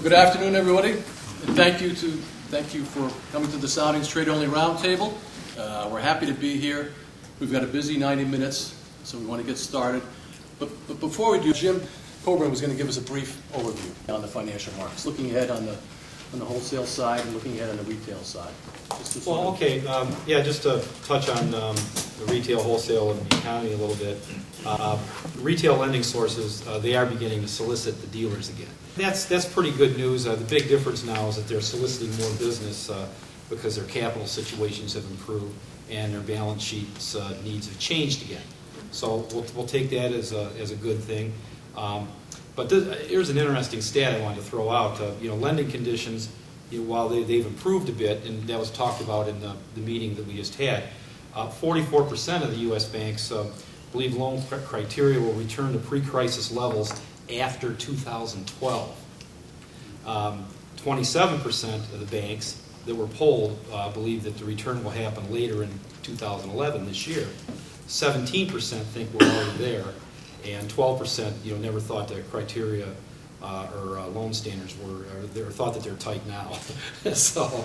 Well, good afternoon, everybody, and thank you for coming to the Soundings Trade Only Roundtable. We're happy to be here. We've got a busy 90 minutes, so we want to get started. But before we do, Jim Coburn was going to give us a brief overview on the financial markets, looking ahead on the wholesale side and looking ahead on the retail side. Well, okay, just to touch on the retail, wholesale, and the economy a little bit. Retail lending sources, they are beginning to solicit the dealers again. That's pretty good news. The big difference now is that they're soliciting more business because their capital situations have improved and their balance sheets needs have changed again. So we'll take that as a good thing. But here's an interesting stat I wanted to throw out. Lending conditions, while they've improved a bit, and that was talked about in the meeting that we just had, 44% of the U.S. banks believe loan criteria will return to pre-crisis levels after 2012. 27% of the banks that were polled believe that the return will happen later in 2011, this year. 17% think we're already there, and 12% never thought that criteria or loan standards were thought that they're tight now. So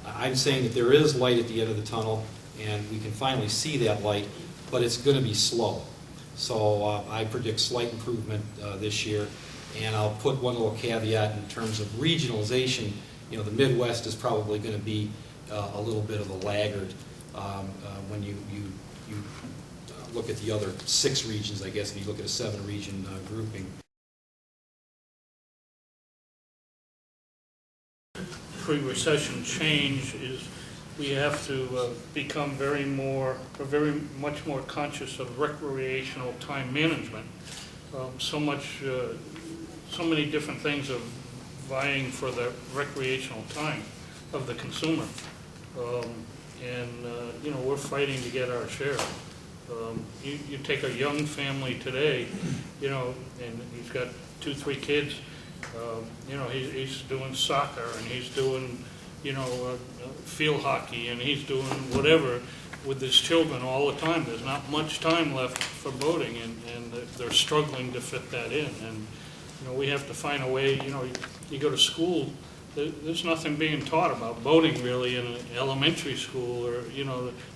I'm saying that there is light at the end of the tunnel, and we can finally see that light, but it's going to be slow. So I predict slight improvement this year, and I'll put one little caveat in terms of regionalization. The Midwest is probably going to be a little bit of a laggard when you look at the other 6 regions, I guess, if you look at a 7-region grouping. Pre-recession change is we have to become very much more conscious of recreational time management. So many different things are vying for the recreational time of the consumer, we're fighting to get our share. You take a young family today, and he's got 2-3 kids. He's doing soccer, and he's doing, field hockey, and he's doing whatever with his children all the time. There's not much time left for boating, and they're struggling to fit that in. And, we have to find a way, you go to school, there's nothing being taught about boating really in an elementary school, or,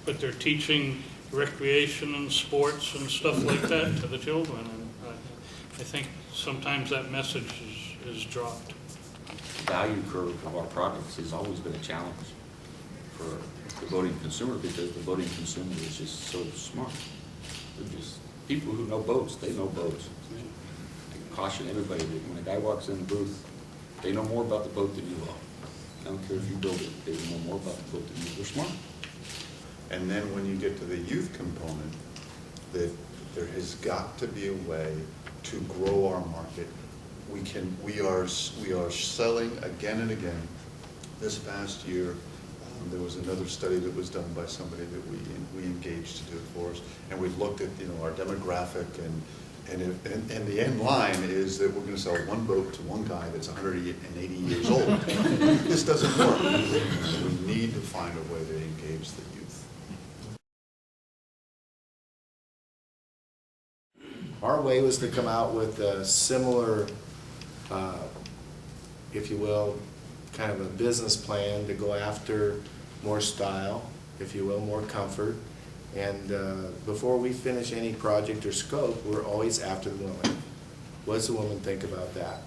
but they're teaching recreation and sports and stuff like that to the children. And I think sometimes that message is dropped. The value curve of our products has always been a challenge for the boating consumer, because the boating consumer is just so smart. They're just people who know boats. They know boats. I can caution everybody that when a guy walks in the booth, they know more about the boat than you are. I don't care if you build it, they know more about the boat than you. They're smart. And then when you get to the youth component, that there has got to be a way to grow our market. We are selling again and again. This past year, there was another study that was done by somebody that we engaged to do it for us, and we looked at our demographic, and the end line is that we're going to sell one boat to one guy that's 180 years old. This doesn't work. We need to find a way to engage the youth. Our way was to come out with a similar, if you will, kind of a business plan to go after more style, if you will, more comfort. And before we finish any project or scope, we're always after the woman. What does the woman think about that?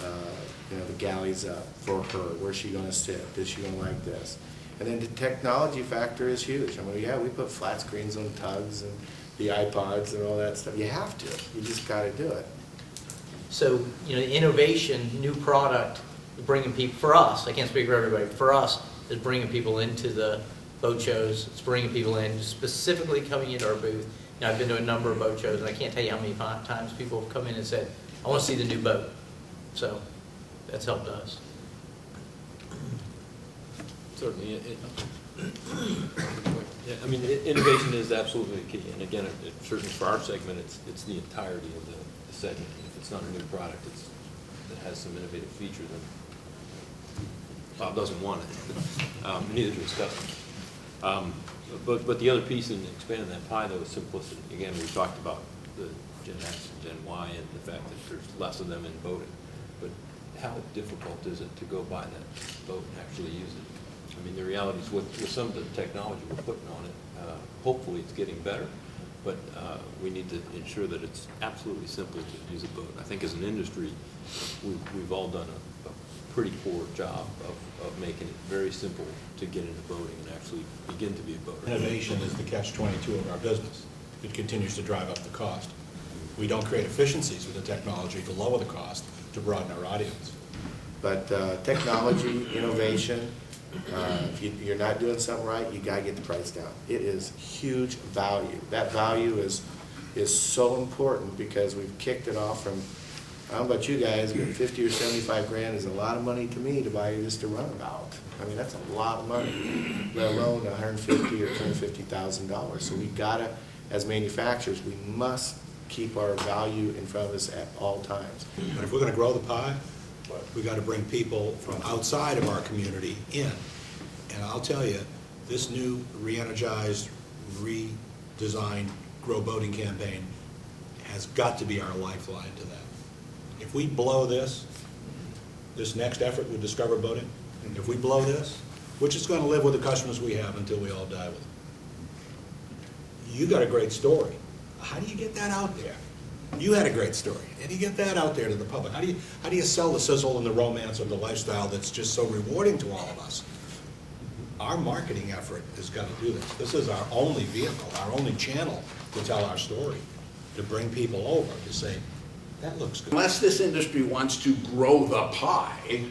The galley's up for her. Where's she going to sit? Is she going to like this? And then the technology factor is huge. I mean, yeah, we put flat screens on tugs and the iPods and all that stuff. You have to. You just got to do it. So, innovation, new product, bringing people, for us, I can't speak for everybody, for us, is bringing people into the boat shows. It's bringing people in, specifically coming into our booth. I've been to a number of boat shows, and I can't tell you how many times people have come in and said, I want to see the new boat. So, that's helped us. Certainly. Innovation is absolutely key. And again, certainly for our segment, it's the entirety of the segment. If it's not a new product, that has some innovative features, and Bob doesn't want it. Neither do his customers. But the other piece in expanding that pie, though, is simplicity. Again, we talked about the Gen X and Gen Y and the fact that there's less of them in boating. But how difficult is it to go buy that boat and actually use it? I mean, the reality is with some of the technology we're putting on it, hopefully it's getting better, but we need to ensure that it's absolutely simple to use a boat. I think as an industry, we've all done a pretty poor job of making it very simple to get into boating and actually begin to be a boater. Innovation is the catch-22 of our business. It continues to drive up the cost. We don't create efficiencies with the technology to lower the cost, to broaden our audience. But technology, innovation, if you're not doing something right, you gotta get the price down. It is huge value. That value is so important because we've kicked it off from, I don't know about you guys, but 50 or 75 grand is a lot of money to me to buy just a runabout. I mean, that's a lot of money, let alone $150,000 or $250,000. So we gotta, as manufacturers, we must keep our value in front of us at all times. But if we're going to grow the pie, we got to bring people from outside of our community in. And I'll tell you, this new re-energized, redesigned Grow Boating campaign has got to be our lifeline to that. If we blow this next effort with Discover Boating, if we blow this, we're just going to live with the customers we have until we all die with them. You got a great story. How do you get that out there? You had a great story. How do you get that out there to the public? How do you sell the sizzle and the romance of the lifestyle that's just so rewarding to all of us? Our marketing effort has got to do this. This is our only vehicle, our only channel to tell our story, to bring people over, to say, that looks good. Unless this industry wants to grow the pie,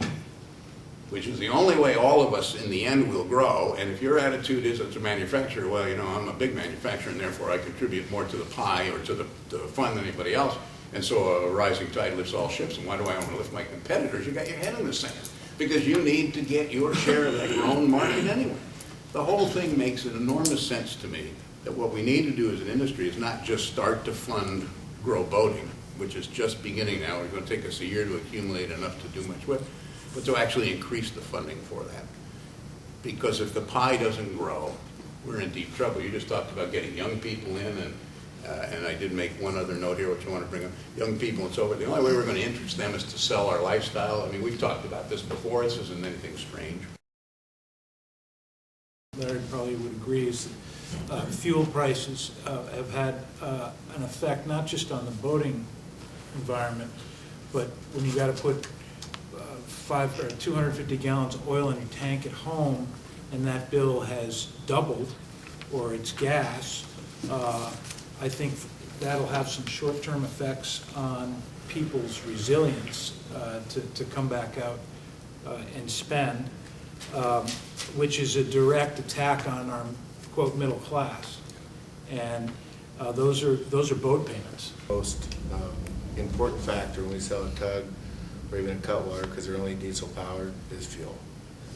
which is the only way all of us in the end will grow, and if your attitude is as a manufacturer, well, you know, I'm a big manufacturer and therefore I contribute more to the pie or to the fund than anybody else, and so a rising tide lifts all ships, and why do I want to lift my competitors? You got your head in the sand, because you need to get your share of that grown market anyway. The whole thing makes an enormous sense to me that what we need to do as an industry is not just start to fund Grow Boating, which is just beginning now. It's going to take us a year to accumulate enough to do much with, but to actually increase the funding for that. Because if the pie doesn't grow, we're in deep trouble. You just talked about getting young people in, and I did make one other note here, which I want to bring up. Young people and so forth, the only way we're going to interest them is to sell our lifestyle. I mean, we've talked about this before. This isn't anything strange. Larry probably would agree, is that fuel prices have had an effect not just on the boating environment, but when you got to put 250 gallons of oil in your tank at home, and that bill has doubled, or it's gas, I think that'll have some short-term effects on people's resilience to come back out and spend, which is a direct attack on our, quote, middle class. And those are boat payments. Most important factor when we sell a tug or even a cutwater, because they're only diesel powered, is fuel.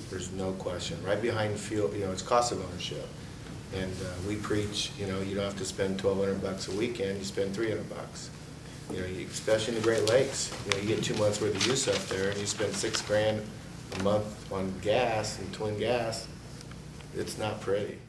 There's no question. Right behind fuel, you know, it's cost of ownership. And we preach, you know, you don't have to spend $1,200 a weekend, you spend $300. You know, especially in the Great Lakes, you know, you get 2 months worth of use up there, and you spend $6 grand a month on gas and twin gas. It's not pretty.